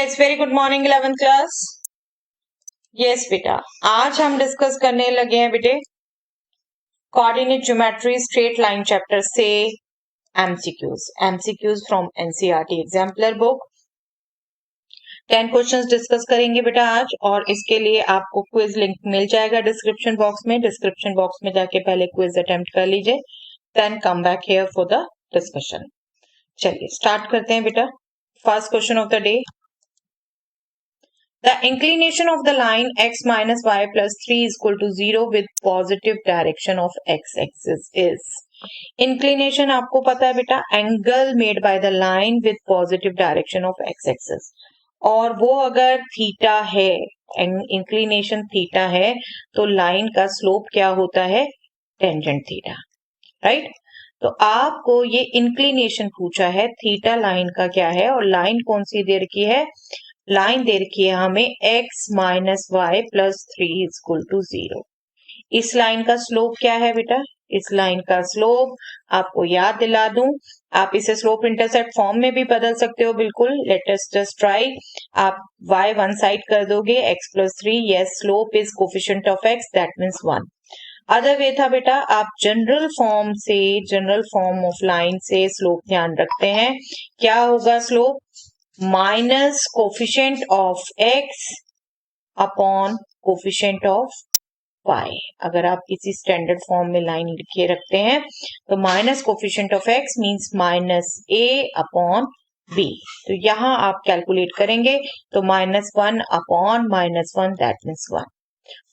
Yes very good morning 11th class. Yes बेटा, आज हम डिस्कस करने लगे हैं बेटे coordinate geometry straight line chapter से MCQs from NCERT exemplar book. 10 questions discuss करेंगे बेटा आज, और इसके लिए आपको क्विज लिंक मिल जाएगा डिस्क्रिप्शन बॉक्स में। डिस्क्रिप्शन बॉक्स में जाके पहले क्विज अटेम्प्ट कर लीजिए, then come back here for the discussion. चलिए स्टार्ट करते हैं बेटा। First question of the day, the inclination of the line x minus y plus 3 is equal to 0 with positive direction of x-axis is. Inclination आपको पता है बेटा, angle made by the line with positive direction of x-axis, और वो अगर theta है, inclination theta है, तो लाइन का स्लोप क्या होता है? Tangent theta, right. तो आपको ये इंक्लिनेशन पूछा है, थीटा लाइन का क्या है, और लाइन कौन सी दे रखी है? लाइन दे रखी है हमें x minus y plus 3 is equal to 0। इस लाइन का स्लोप क्या है बेटा? इस लाइन का स्लोप आपको याद दिला दूं, आप इसे स्लोप इंटरसेप्ट फॉर्म में भी बदल सकते हो, बिल्कुल। Let us just try. आप y वन साइड कर दोगे, x plus 3, yes, slope is coefficient of x, that means 1। Other way था बेटा, आप जनरल फॉर्म ऑफ लाइन से स्लोप ध्यान रखते हैं, क्या होगा slope? Minus coefficient of x upon coefficient of y। अगर आप किसी स्टैंडर्ड फॉर्म में लाइन लिखे रखते हैं तो minus coefficient of x means minus a upon b। तो यहां आप कैलकुलेट करेंगे तो -1 अपॉन -1, दैट मीन्स 1।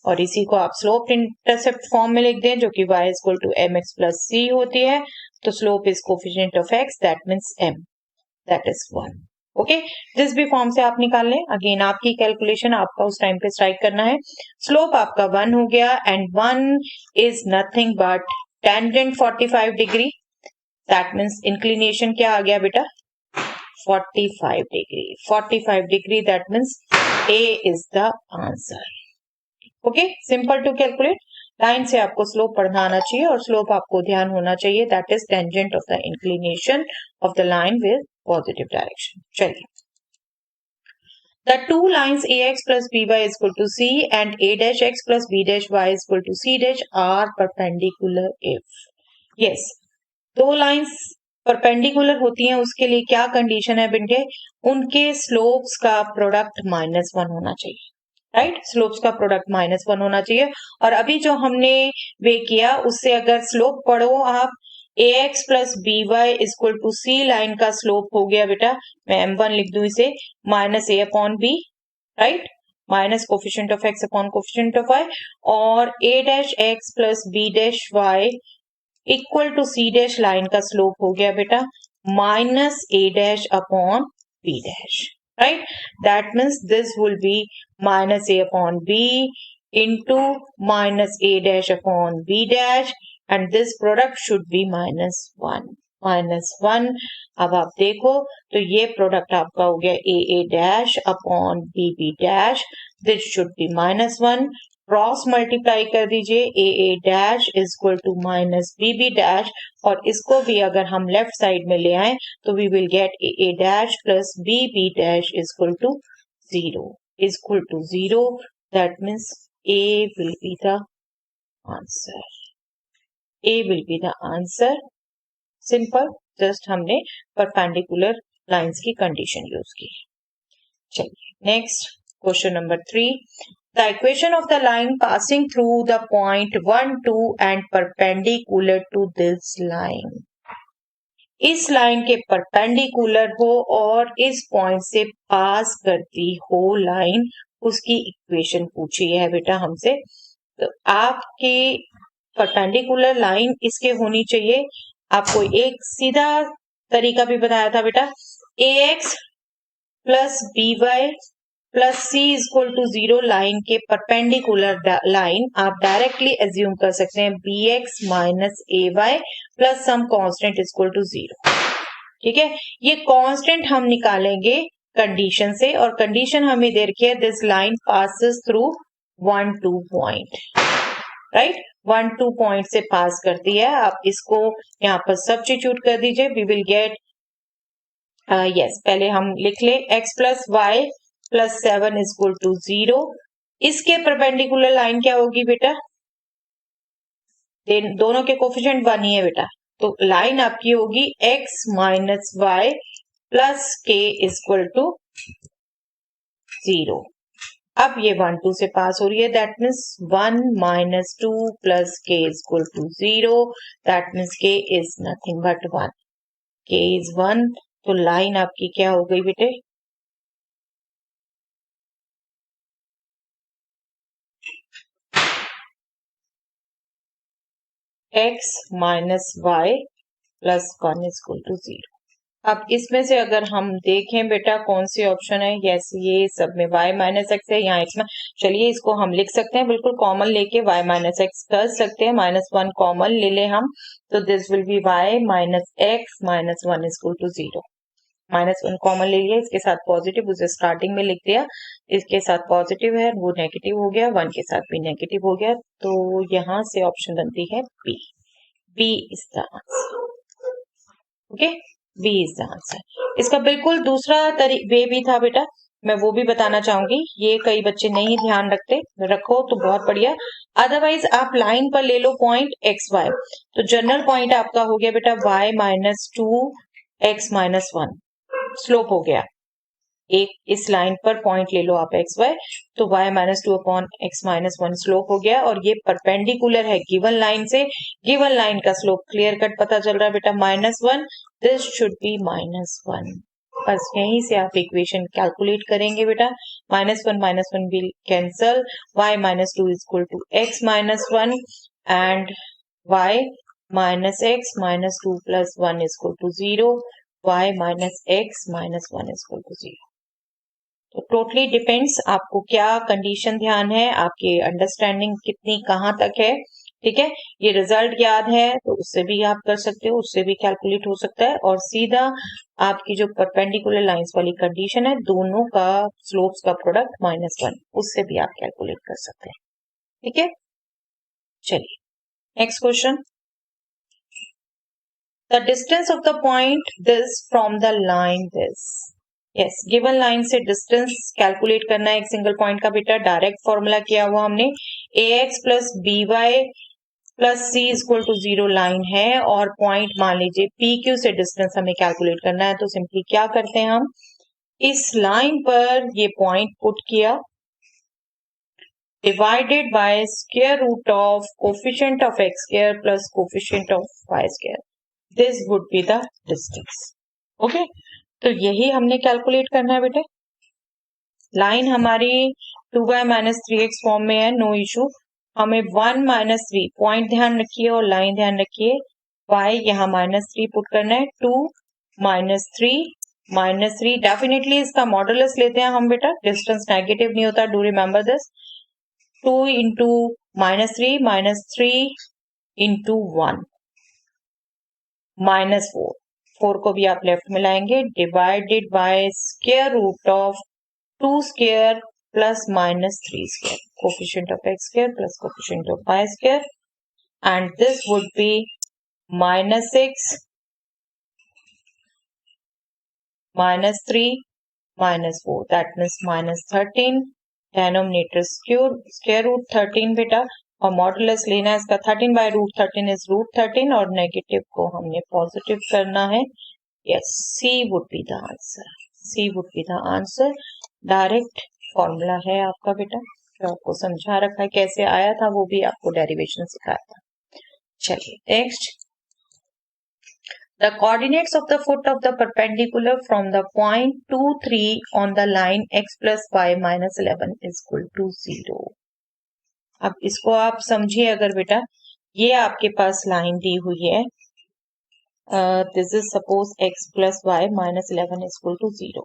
और इसी को आप स्लोप इंटरसेप्ट फॉर्म में लिख दें, जो कि y is equal to mx plus c होती है। तो slope is coefficient of x, that means m, that is 1। Okay, जिस भी फॉर्म से आप निकाल लें, अगेन आपकी कैलकुलेशन, आपका उस टाइम पे स्ट्राइक करना है। स्लोप आपका 1 हो गया, and 1 is nothing but tangent 45 degree, that means inclination क्या आ गया बेटा? 45 degree. 45 degree, that means A is the answer. Okay, simple to calculate. Line से आपको स्लोप पढ़ना आना चाहिए, और स्लोप आपको ध्यान होना चाहिए, that is tangent of the inclination of the line with positive direction. चलिए, the two lines ax plus by is equal to c and a dash x plus b dash y is equal to c dash are perpendicular if. yes, दो lines perpendicular होती हैं, उसके लिए क्या condition है बेटे? उनके स्लोप्स का प्रोडक्ट -1 होना चाहिए, राइट। स्लोप्स का प्रोडक्ट -1 होना चाहिए। और अभी जो हमने वे किया, उससे अगर स्लोप पढ़ो आप, ax plus by is equal to c, line का स्लोप हो गया बेटा, मैं m1 लिख दूं इसे, minus a upon b, right, minus coefficient of x upon coefficient of y, और a dash x plus b dash y equal to c dash, line का स्लोप हो गया बेटा minus a dash upon b dash, right? That means this will be minus a upon b into minus a dash upon b dash, and this product should be -1, -1। अब आप देखो तो ये product आपका हो गया a dash upon b dash, this should be -1। Cross multiply कर दीजिए, a dash is equal to minus b dash, और इसको भी अगर हम लेफ्ट साइड में ले आए तो we will get a dash plus b dash is equal to 0, that means a will be the answer। a will be the answer। Simple, just हमने परपेंडिकुलर लाइंस की कंडीशन यूज की। चलिए next question number 3, the equation of the line passing through the point 1, 2 and perpendicular to this line। इस line के perpendicular हो और इस point से पास करती हो लाइन, उसकी इक्वेशन पूछी है बेटा हमसे। तो आपकी परपेंडिकुलर लाइन इसके होनी चाहिए, आपको एक सीधा तरीका भी बताया था बेटा, ax plus by plus c is equal to 0, line के परपेंडिकुलर लाइन आप डायरेक्टली एज्यूम कर सकते हैं bx minus ay plus some constant is equal to 0। ठीक है, ये कांस्टेंट हम निकालेंगे कंडीशन से, और कंडीशन हमें दे रखी है this line passes through 1, 2 point, right. 1, 2 point से पास करती है। आप इसको यहाँ पर सब्स्टिट्यूट कर दीजिए, वी विल गेट, यस, पहले हम लिख ले x plus y plus 7 is equal to 0। इसके परपेंडिकुलर लाइन क्या होगी बेटा? दोनों के कोफिशिएंट 1 ही है बेटा, तो लाइन आपकी होगी x minus y plus k is equal to 0। अब ये 1 2 से पास हो रही है, that means 1 minus 2 plus k is equal to 0, that means k is nothing but 1, k is 1। तो लाइन आपकी क्या हो गई बेटे? x minus y plus 1 is equal to 0। अब इसमें से अगर हम देखें बेटा कौन सी ऑप्शन है, यस ये सब में y माइनस एक्स है, यहाँ x में, चलिए इसको हम लिख सकते हैं बिल्कुल कॉमन लेके y माइनस एक्स कर सकते हैं, -1 कॉमन ले ले हम, तो this will be y minus x minus 1 is equal to 0। -1 common ले लिया, इसके साथ पॉजिटिव उसे स्टार्टिंग में लिख दिया, इसके साथ पॉजिटिव है वो नेगेटिव हो गया, 1 के साथ भी नेगेटिव हो गया, तो यहाँ से ऑप्शन बनती है B. B is the answer. Okay, B is the answer. इसका बिल्कुल दूसरा वे भी था बेटा, मैं वो भी बताना चाहूंगी, ये कई बच्चे नहीं ध्यान रखते, रखो तो बहुत बढ़िया, अदरवाइज आप लाइन पर ले लो पॉइंट एक्स वाई, तो जनरल पॉइंट आपका हो गया बेटा y minus 2 x minus 1, slope हो गया एक, इस लाइन पर पॉइंट ले लो आप एक्स वाई, तो y minus 2 upon x minus 1 slope हो गया, और ये परपेंडिकुलर है गिवन लाइन से, गिवन लाइन का स्लोप क्लियर कट पता चल रहा है बेटा -1, दिस शुड बी -1। बस यहीं से आप इक्वेशन कैलकुलेट करेंगे बेटा, -1 will cancel, y minus 2 is equal to x minus 1 and y minus x minus 2 plus 1 is equal to 0, y minus x minus 1 is equal to 0। तो टोटली डिपेंड्स आपको क्या condition ध्यान है, आपकी अंडरस्टैंडिंग कितनी कहाँ तक है, ठीक है। ये रिजल्ट याद है तो उससे भी आप कर सकते हो, उससे भी कैलकुलेट हो सकता है, और सीधा आपकी जो परपेंडिकुलर लाइंस वाली कंडीशन है, दोनों का स्लोप्स का प्रोडक्ट -1, उससे भी आप कैलकुलेट कर सकते हैं, ठीक है। चलिए next question, the distance of the point this from the line this. Yes, given line से डिस्टेंस कैलकुलेट करना है एक सिंगल पॉइंट का बेटा, डायरेक्ट फॉर्मूला किया हुआ हमने, ax plus b y plus c equal to 0 line है, और पॉइंट मान लीजिए PQ से डिस्टेंस हमें कैलकुलेट करना है, तो सिंपली क्या करते हैं हम, इस लाइन पर ये पॉइंट पुट किया, divided by square root of coefficient of x square plus coefficient of y square, this would be the distance. Okay, तो यही हमने कैलकुलेट करना है बेटे। लाइन हमारी 2y माइनस 3x फॉर्म में है, नो इशू, हमें 1 माइनस 3 पॉइंट ध्यान रखिए और लाइन ध्यान रखिए, y यहाँ -3 पुट करना है, 2 माइनस 3 डेफिनेटली इसका मॉडुलस लेते हैं हम बेटा, डिस्टेंस नेगेटिव नहीं होता, do remember this, 2 into -3 into 1 -4, 4 को भी आप लेफ्ट में लाएंगे, divided by square root of 2 square plus -3 square, coefficient of x square plus coefficient of y square, and this would be -6 -3 -4, that means -13, denominator square root 13 बेटा, और modulus लेना है इसका 13 बाय रूट 13 इज रूट 13, और negative को हमने positive करना है, yes C would be the answer, C would be the answer. Direct formula है आपका बेटा, जो आपको समझा रखा है, कैसे आया था वो भी आपको डेरिवेशन सिखाया था। चलिए next, the coordinates of the foot of the perpendicular from the point 2 3 on the line x plus y minus 11 is equal to 0। अब इसको आप समझिए, अगर बेटा ये आपके पास लाइन दी हुई है, this is suppose x plus y minus 11 is equal to 0,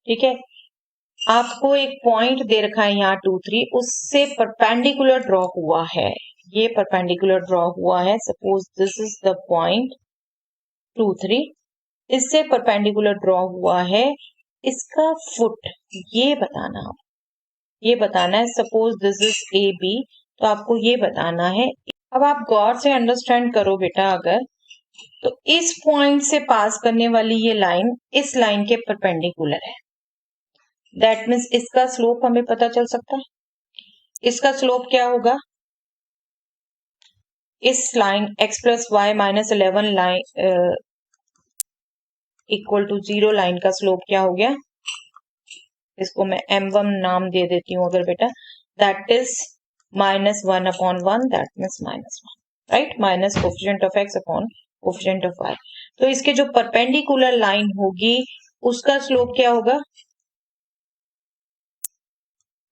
ठीक है, आपको एक पॉइंट दे रखा है यहाँ 2 3, उससे परपेंडिकुलर ड्रॉ हुआ है, ये परपेंडिकुलर ड्रॉ हुआ है, suppose this is the point 2 3, इससे परपेंडिकुलर ड्रॉ हुआ है, इसका फुट ये बताना, ये बताना है, suppose this is A B, तो आपको ये बताना है। अब आप गौर से अंडरस्टैंड करो बेटा, अगर तो इस पॉइंट से पास करने वाली ये लाइन इस लाइन के परपेंडिकुलर है, दैट मीन्स इसका स्लोप हमें पता चल सकता है। इसका स्लोप क्या होगा, इस line x plus y minus 11 line equal to 0 line का स्लोप क्या हो गया, इसको मैं m1 नाम दे देती हूँ अगर बेटा, that is -1/1, that means -1, right, minus coefficient of x upon coefficient of y। तो इसके जो परपेंडिकुलर लाइन होगी उसका स्लोप क्या होगा,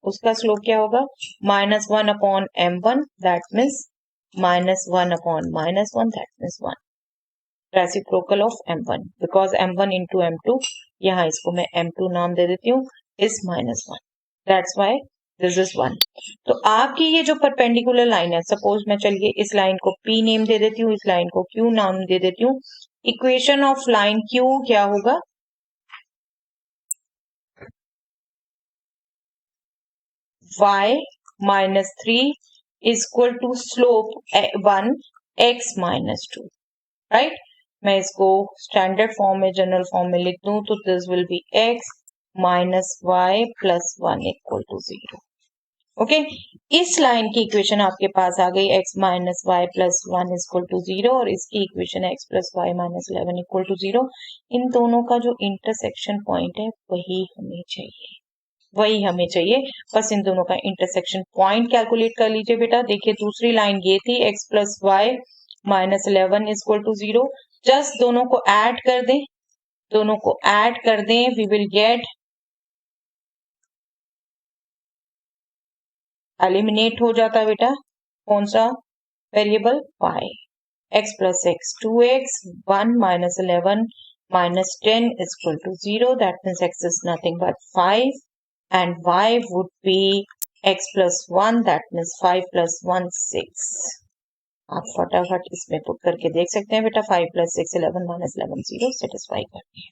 उसका स्लोप क्या होगा, -1/m1, that means -1/-1, that means 1, reciprocal of m1, because m1 into m2, यहाँ इसको मैं m2 नाम दे देती हूँ, is -1, that's why this is 1। तो आपकी ये जो परपेंडिकुलर लाइन है, सपोज मैं चलिए इस लाइन को P नेम दे देती हूँ, इस लाइन को Q नाम दे देती हूँ। इक्वेशन ऑफ लाइन Q क्या होगा, y minus 3 is equal to slope 1 x minus 2, right. मैं इसको स्टैंडर्ड फॉर्म में, जनरल फॉर्म में लिख दूं तो this will be x minus y plus 1 equal to 0। Okay, इस लाइन की इक्वेशन आपके पास आ गई, x minus y plus 1 equal to 0, और इसकी इक्वेशन है x plus y minus 11 equal to 0। इन दोनों का जो इंटरसेक्शन पॉइंट है वही हमें चाहिए, वही हमें चाहिए, बस इन दोनों का इंटरसेक्शन पॉइंट कैलकुलेट कर लीजिए बेटा। देखिए दूसरी लाइन ये थी, x plus y minus 11 equal to 0, just दोनों को ऐड कर दें, दोनों को ऐड कर दें, वी विल गेट, एलिमिनेट हो जाता है बेटा कौन सा variable, y, x plus x 2x, 1 minus 11 minus 10 is equal to 0, that means x is nothing but 5 and y would be x plus 1, that means 5 plus 1 6। आप फटाफट इसमें पुट करके देख सकते हैं बेटा, 5 प्लस 6 11 माइनस 11 0 सेटिस्फाई करती है।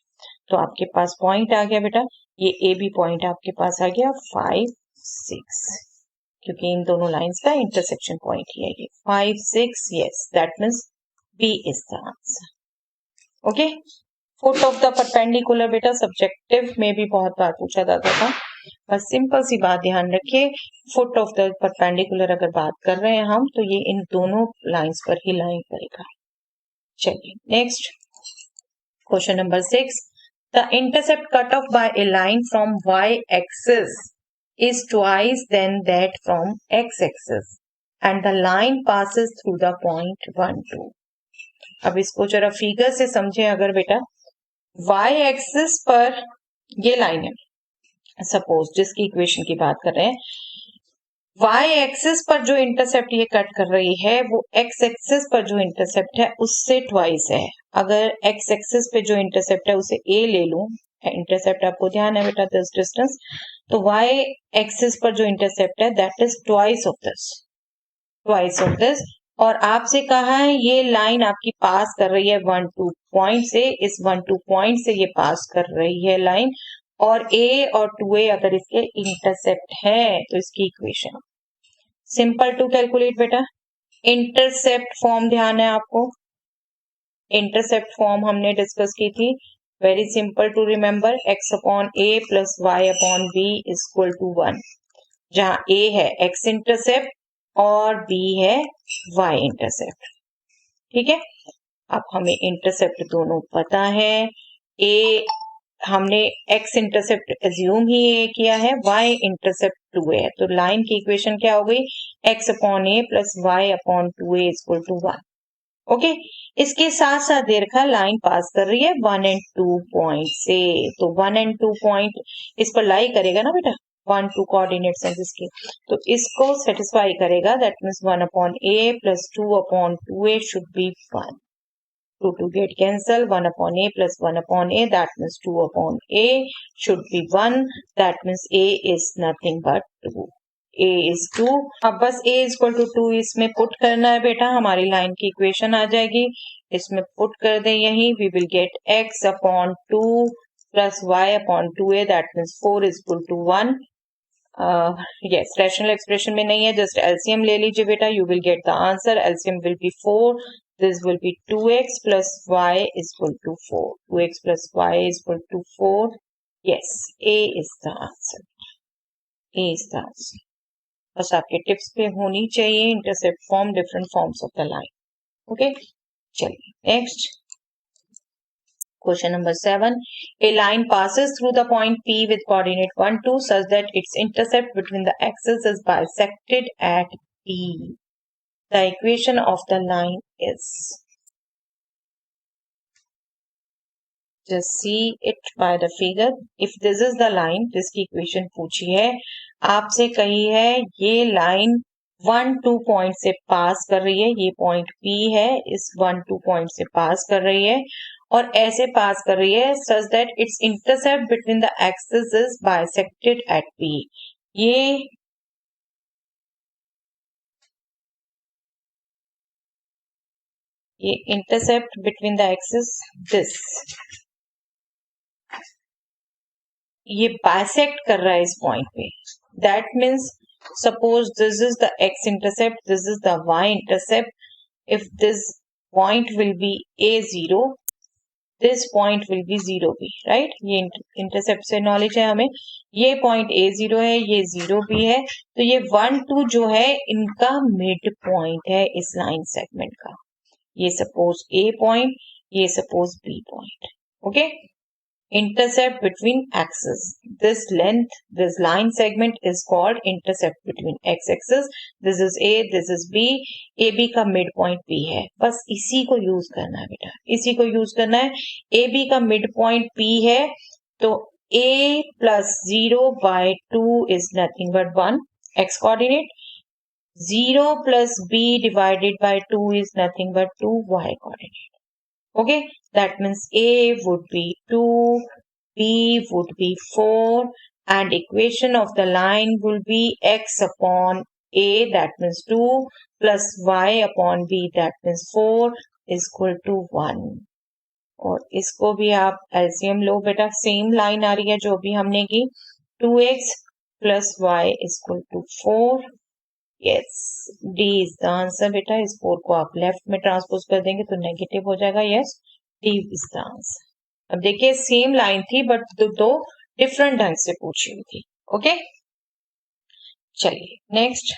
तो आपके पास पॉइंट आ गया बेटा, ये ए बी पॉइंट आपके पास आ गया 5 6, क्योंकि इन दोनों लाइंस का इंटरसेक्शन पॉइंट ही है ये 5 6, yes, that means B is the answer. Okay, foot of the perpendicular बेटा सब्जेक्टिव में भी बहुत बार पूछा जाता था, बस सिंपल सी बात ध्यान रखिए, फुट ऑफ द परपेंडिकुलर अगर बात कर रहे हैं हम तो ये इन दोनों लाइंस पर ही लाइन करेगा। चलिए next question number 6, the intercept cut off by a line from y axis is twice than that from x-axis and the line passes through the point 1 2। अब इसको जरा फिगर से समझें अगर बेटा, y-axis पर ये लाइन है, सपोज जिसकी इक्वेशन की बात कर रहे हैं, y-axis पर जो इंटरसेप्ट ये कट कर रही है वो x-axis पर जो इंटरसेप्ट है उससे ट्वाइस है। अगर x-axis पे जो इंटरसेप्ट है उसे a ले लूं, इंटरसेप्ट आपको ध्यान है बेटा दिस डिस्टेंस, तो y एक्सिस पर जो इंटरसेप्ट है that is twice of this, twice of this, और आपसे कहा है ये लाइन आपकी पास कर रही है 1 2 पॉइंट से, इस 1 2 पॉइंट से ये पास कर रही है लाइन, और a और 2a अगर इसके इंटरसेप्ट है तो इसकी इक्वेशन सिंपल टू कैलकुलेट बेटा, इंटरसेप्ट फॉर्म ध्यान है आपको, इंटरसेप्ट फॉर्म हमने डिस्कस की थी, very simple to remember, x upon a plus y upon b is equal to 1, जहां a है x इंटरसेप्ट और b है y इंटरसेप्ट। ठीक है, अब हमें इंटरसेप्ट दोनों पता है, a हमने x intercept assume he a किया है, y इंटरसेप्ट 2a है, तो लाइन की इक्वेशन क्या हो गई, x upon a plus y upon 2a is equal to 1। Okay, इसके साथ साथ देखा लाइन पास कर रही है 1 and 2 पॉइंट से, तो 1 and 2 पॉइंट इस पर लाई करेगा ना बेटा, 1 2 कोऑर्डिनेट्स हैं जिसके, तो इसको सेटिस्फाई करेगा, that means 1 upon a plus 2 upon 2a should be 1, 2 2 get cancel, 1 upon a plus 1 upon a, that means 2 upon a should be 1, that means a is nothing but 2, a is 2। अब बस a is equal to 2 इसमें put करना है बेटा, हमारी line की equation आ जाएगी, इसमें पुट कर दें यही, we will get x upon 2 plus y upon 2a, that means 4 is equal to 1। Yes, rational expression में नहीं है, जस्ट एलसीएम ले लीजिए बेटा, you will get the answer, LCM will be 4, this will B 2x plus y is equal to 4, 2x plus y is equal to 4, Yes, A is the answer. A is the answer. बस आपके tips पे होनी चाहिए intercept form, different forms of the line. Okay, चलिए next. Question number 7. A line passes through the point P with coordinate 1, 2 such that its intercept between the axes is bisected at P. The equation of the line is. Just see it by the figure. If this is the line, जिसकी equation पूछी है, आपसे कही है ये line 1-2 point से पास कर रही है, ये पॉइंट P है, इस 1-2 पॉइंट से पास कर रही है और ऐसे पास कर रही है such that its intercept between the axes is bisected at P. ये intercept between the axes this, ये bisect कर रहा है इस पॉइंट पे. That means suppose this is the x intercept, this is the y intercept. If this point will be A0, this point will be 0 भी, right? ये intercept से knowledge है हमें. ये पॉइंट A0 है, ये 0 भी है, तो ये 1-2 जो है इनका मिड पॉइंट है इस लाइन सेगमेंट का. ये सपोज A पॉइंट, ये suppose B point. Okay, intercept between axes. This length, this line segment is called intercept between x-axis. This is A, this is B. AB का mid point B है. बस इसी को use करना है बेटा, इसी को यूज करना है. AB का मिड पॉइंट P है, तो A plus 0 by 2 is nothing but 1 x coordinate. 0 plus B divided by 2 is nothing but 2 y coordinate. Okay, that means A would be 2, B would be 4, and equation of the line will be x upon A, that means 2, plus y upon B, that means 4, is equal to 1. और इसको भी आप LCM लो बेटा, same line आ रही है जो भी हमने की. 2x plus y is equal to 4. Yes, D is the answer बेटा. इस 4 को आप लेफ्ट में ट्रांसपोज कर देंगे तो नेगेटिव हो जाएगा. Yes, D is the answer. अब देखिए सेम लाइन थी बट दो डिफरेंट ढंग से पूछी हुई थी. ओके, चलिए next.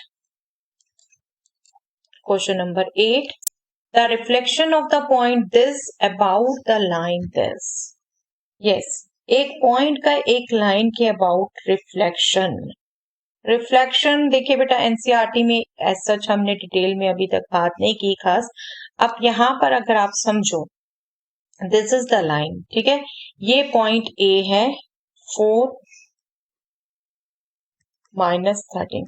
Question number 8. The reflection of the point this about the line this. Yes, एक पॉइंट का एक लाइन के अबाउट रिफ्लेक्शन. रिफ्लेक्शन देखिए बेटा एनसीईआरटी में एज सच हमने डिटेल में अभी तक बात नहीं की खास. अब यहाँ पर अगर आप समझो, दिस इज द लाइन, ठीक है, ये पॉइंट ए है 4 minus 13.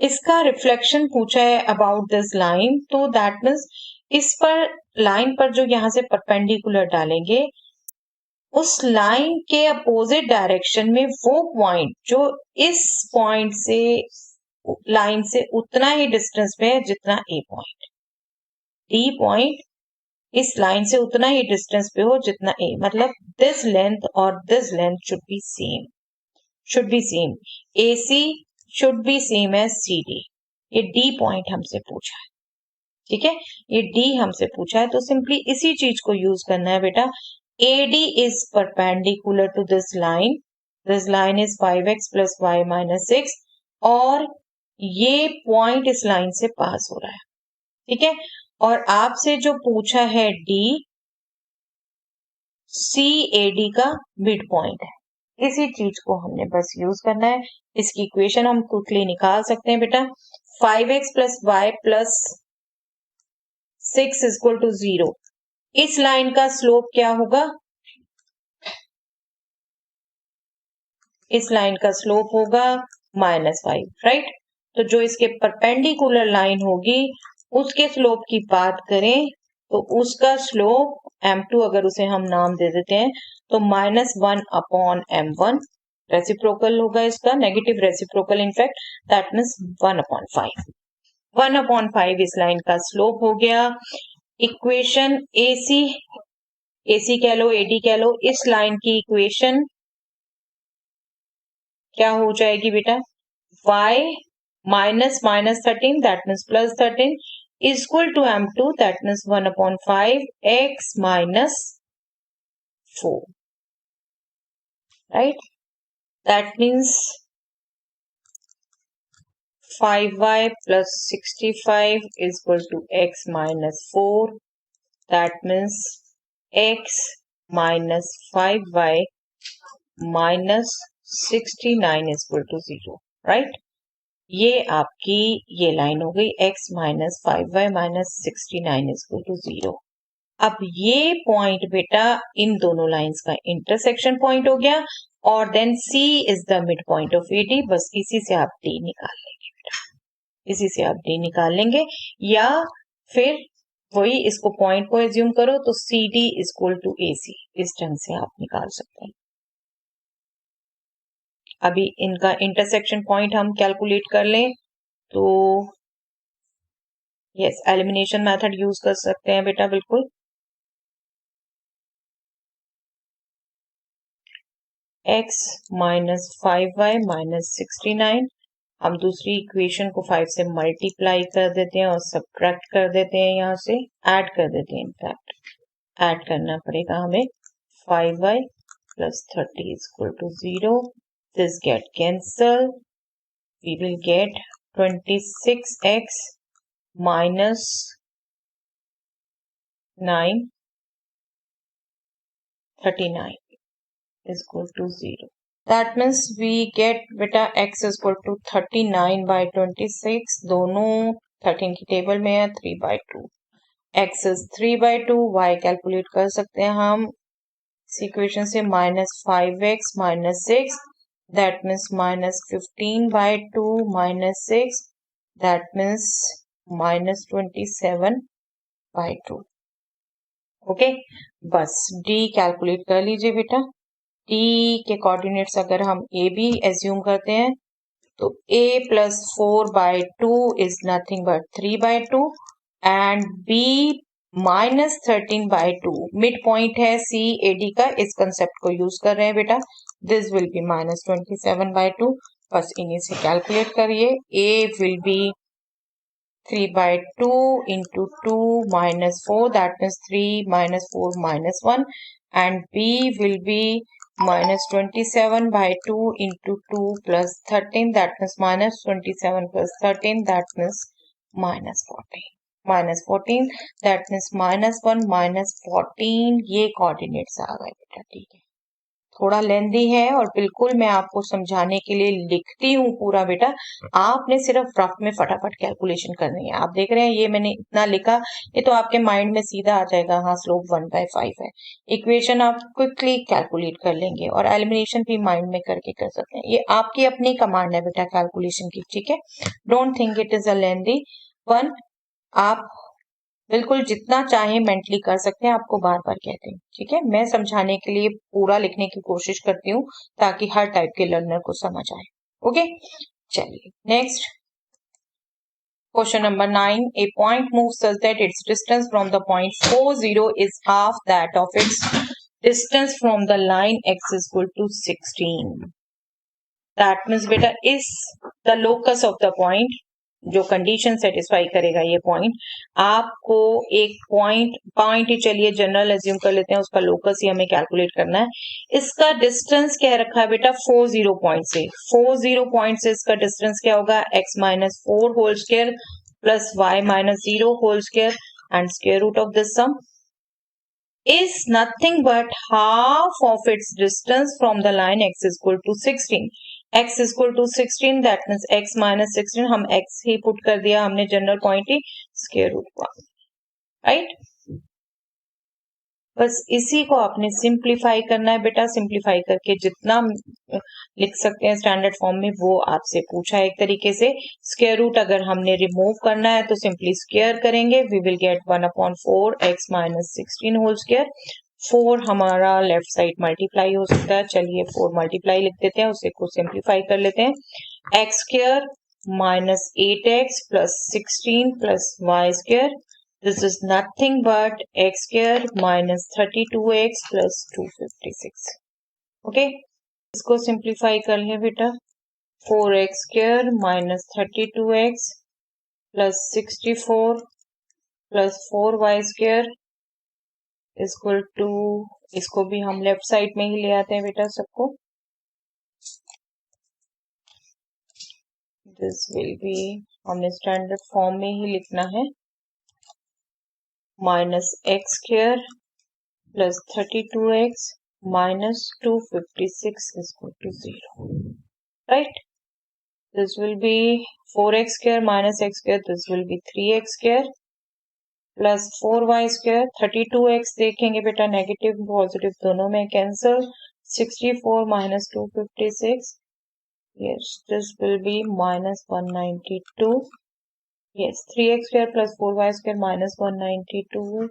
इसका रिफ्लेक्शन पूछा है अबाउट दिस लाइन, तो दैट मीन्स इस पर लाइन पर जो यहाँ से परपेंडिकुलर डालेंगे उस लाइन के अपोजिट डायरेक्शन में वो पॉइंट जो इस पॉइंट से लाइन से उतना ही डिस्टेंस पे है जितना ए पॉइंट. डी पॉइंट इस लाइन से उतना ही डिस्टेंस पे हो जितना ए, मतलब दिस लेंथ और this length should be same, should be same. AC should be same as CD. ये डी पॉइंट हमसे पूछा है, ठीक है, ये डी हमसे पूछा है, तो सिंपली इसी चीज को यूज करना है बेटा. AD is perpendicular to this line. This line is 5x plus y minus 6 और ये पॉइंट इस लाइन से पास हो रहा है, ठीक है. और आपसे जो पूछा है D, CAD का मिड पॉइंट है. इसी चीज को हमने बस यूज करना है. इसकी इक्वेशन हम क्विकली निकाल सकते हैं बेटा. 5x plus y plus 6 is equal to 0. इस लाइन का स्लोप क्या होगा? इस लाइन का स्लोप होगा -5, राइट. तो जो इसके परपेंडिकुलर लाइन होगी उसके स्लोप की बात करें तो उसका स्लोप m2 अगर उसे हम नाम दे देते हैं तो -1 अपॉन m1 रेसिप्रोकल होगा इसका, negative reciprocal in fact, that means 1/5. 1/5 इस लाइन का स्लोप हो गया. इक्वेशन AC कह लो AD कह लो, इस लाइन की इक्वेशन क्या हो जाएगी बेटा? y minus 13 that means plus 13 is equal to m2 that means 1/5 x minus 4. right? That means 5y plus 65 is equal to x minus 4. That means x minus 5y minus 69 is equal to 0, right? ये आपकी ये line हो गई x minus 5y minus 69 is equal to 0. अब ये point बेटा इन दोनों lines का इंटरसेक्शन पॉइंट हो गया और देन C is the mid point of AD. बस इसी से आप D निकाल लेंगे बेटा, इसी से आप D निकाल लेंगे, या फिर वही इसको पॉइंट को एज्यूम करो तो CD is equal to AC. इस ढंग से आप निकाल सकते हैं. अभी इनका इंटरसेक्शन पॉइंट हम कैलकुलेट कर लें तो यस, एलिमिनेशन मेथड यूज कर सकते हैं बेटा, बिल्कुल. x माइनस 5y माइनस 69, हम दूसरी इक्वेशन को 5 से मल्टीप्लाई कर देते हैं और सब्ट्रैक्ट कर देते हैं, यहाँ से ऐड कर देते हैं. इनफैक्ट ऐड करना पड़ेगा हमें. 5y plus 30 is equal to 0. This get cancel. We will get 26x minus 9 39 is equal to 0. That means we get beta x is equal to 39 by 26. दोनों 13 की टेबल में है. 3 by 2. x is 3 by 2. y calculate कर सकते हैं हम इस equation से. minus 5x minus 6. That means minus 15 by 2 minus 6. That means minus 27 by 2. Okay, बस d कैलकुलेट कर लीजिए बेटा. d के कोऑर्डिनेट्स अगर हम a b एज्यूम करते हैं तो a plus 4 by 2 is nothing but 3 by 2 and b minus 13 by 2 mid point है C A D का. इस कंसेप्ट को यूज कर रहे हैं बेटा. This will B minus 27 by 2. बस इन्हीं से कैलकुलेट करिए. a will be 3 by 2 into 2 minus 4, that means 3 minus 4 minus 1, and b will be minus 27 by 2 into 2 plus 13, that means minus 27 plus 13, that means minus 14. minus 14, that means minus 1 minus 14. ये coordinates आ गए बेटा. ठीक है, थोड़ा लेंदी है और बिल्कुल मैं आपको समझाने के लिए लिखती हूँ पूरा बेटा. आपने सिर्फ रफ में फटाफट कैलकुलेशन करनी है. आप देख रहे हैं ये मैंने इतना लिखा, ये तो आपके माइंड में सीधा आ जाएगा. हाँ, स्लोप 1/5 है. इक्वेशन आप क्विकली कैलकुलेट कर लेंगे और एलिमिनेशन भी माइंड में करके कर सकते हैं. ये आपकी अपनी कमांड है बेटा कैलकुलेशन की. ठीक है, don't think it is a lengthy one. आप बिल्कुल जितना चाहे मेंटली कर सकते हैं, आपको बार बार कहते हैं. ठीक है, मैं समझाने के लिए पूरा लिखने की कोशिश करती हूँ ताकि हर टाइप के लर्नर को समझ आए. ओके, चलिए next question number 9. A point move such that its distance from the point 40 is half that of its distance from the line x is equal to 16. That means बेटा इस the locus of the point, जो condition satisfy करेगा ये point, आपको एक point ही चलिए general assume कर लेते हैं, उसका लोकस ही हमें कैलकुलेट करना है. इसका डिस्टेंस क्या रखा है बेटा 40 पॉइंट से. 40 पॉइंट से इसका डिस्टेंस क्या होगा x minus 4 whole square plus y minus 0 whole square and square root of this sum is nothing but half of its distance from the line x is equal to 16. x is equal to 16, that means x minus 16. हम x ही put कर दिया हमने general point ही, square root 1, right. बस इसी को आपने simplify करना है बेटा. सिंप्लीफाई करके जितना लिख सकते हैं स्टैंडर्ड फॉर्म में वो आपसे पूछा है एक तरीके से. स्क्वायर रूट अगर हमने रिमूव करना है तो सिंपली स्क्वायर करेंगे. We will get 1/4 x minus 16 whole square. 4 हमारा लेफ्ट साइड मल्टीप्लाई हो सकता है. चलिए 4 मल्टीप्लाई लिख देते हैं, उसे को सिंप्लीफाई कर लेते हैं. X square minus 8x plus 16 plus y square. This is nothing but x square minus 32x plus 256. Okay, इसको सिंप्लीफाई कर लिया बेटा. 4x square minus 32x plus 64 plus 4y square is equal to, इसको भी हम लेफ्ट साइड में ही ले आते हैं बेटा सबको. दिस विल बी, हमने स्टैंडर्ड फॉर्म में ही लिखना है, minus x square plus 32x minus 256 is equal to 0. Right? This will be 4x square minus x square. This will be 3x square plus 4y square. 32x देखेंगे बेटा, negative positive दोनों में cancel. 64 minus 256. Yes, this will be minus 192. Yes, 3x square plus 4y square minus 192.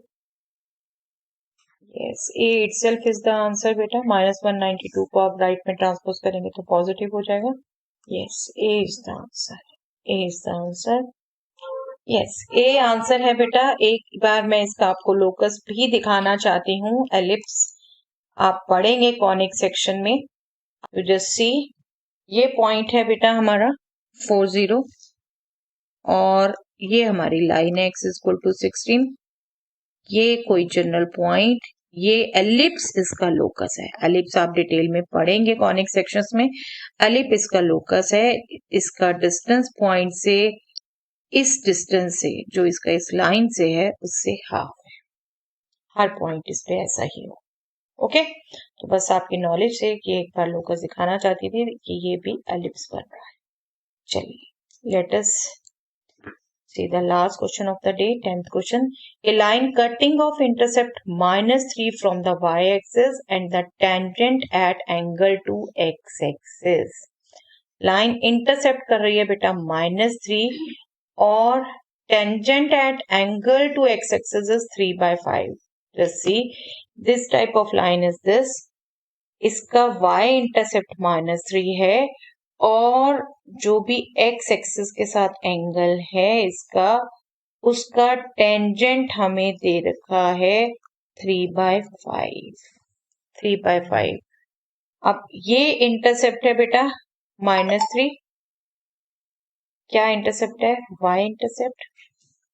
Yes, A itself is the answer बेटा. Minus 192 को आप right में transpose करेंगे तो पॉजिटिव हो जाएगा. Yes, A is the answer. A is the answer. Yes, A answer है बेटा. एक बार मैं इसका आपको लोकस भी दिखाना चाहती हूँ. एलिप्स आप पढ़ेंगे कॉनिक सेक्शन में. तो जस्ट सी, ये पॉइंट है बेटा हमारा 40 और ये हमारी लाइन है x इक्वल टू 16. ये कोई जनरल पॉइंट, ये एलिप्स इसका लोकस है. एलिप्स आप डिटेल में पढ़ेंगे कॉनिक सेक्शंस में. एलिप इसका लोकस है. इसका डिस्टेंस पॉइंट से, इस डिस्टेंस से जो इसका इस लाइन से है उससे हाफ है. हर पॉइंट इस पे ऐसा ही हो. ओके, तो बस आपकी नॉलेज से कि एक बार लोकस दिखाना चाहती थी कि ये भी एलिप्स बन रहा है. चलिए, let us see the last question of the day, 10th question. A line cutting off intercept minus 3 from the y-axis and the tangent at angle to x-axis. Line intercept कर रही है बेटा -3 और tangent at angle to x-axis is 3/5. Just see, this type of line is this. इसका y-intercept -3 है और जो भी x एक्सिस के साथ एंगल है इसका, उसका टेंजेंट हमें दे रखा है 3/5. 3/5. अब ये इंटरसेप्ट है बेटा -3. क्या इंटरसेप्ट है? y intercept.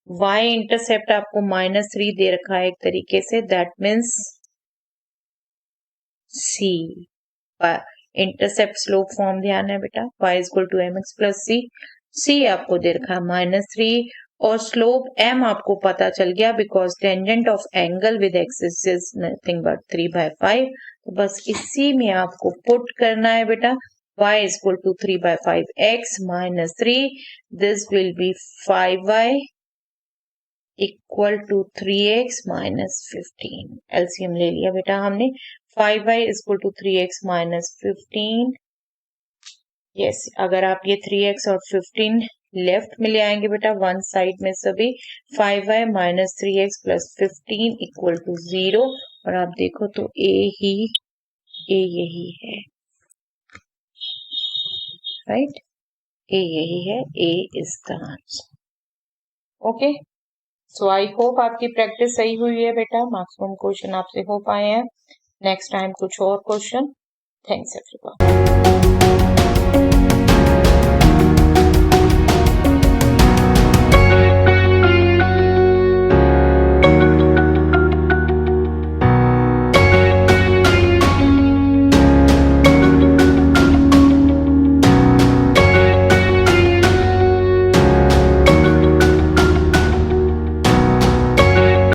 y इंटरसेप्ट आपको -3 दे रखा है एक तरीके से. That means c. Intercept slope form ध्यान है बेटा. y equal to mx plus c. c आपको दे रखा है -3 और स्लोप m आपको पता चल गया because tangent of angle with axis is nothing but 3/5. तो बस इसी में आपको पुट करना है बेटा. y equal to 3/5x -3. This will be 5y equal to 3x -15. LCM ले लिया बेटा हमने. 5y equal to 3x -15. Yes, अगर आप ये 3x और 15 लेफ्ट में ले आएंगे बेटा वन साइड में सभी, 5y -3x plus 15 equal to 0. और आप देखो तो a यही है. राइट, a यही है. a is the answer. Okay, so I hope आपकी प्रैक्टिस सही हुई है बेटा. मैक्सिमम क्वेश्चन आपसे हो पाए हैं. नेक्स्ट टाइम कुछ और क्वेश्चन. Thanks everyone.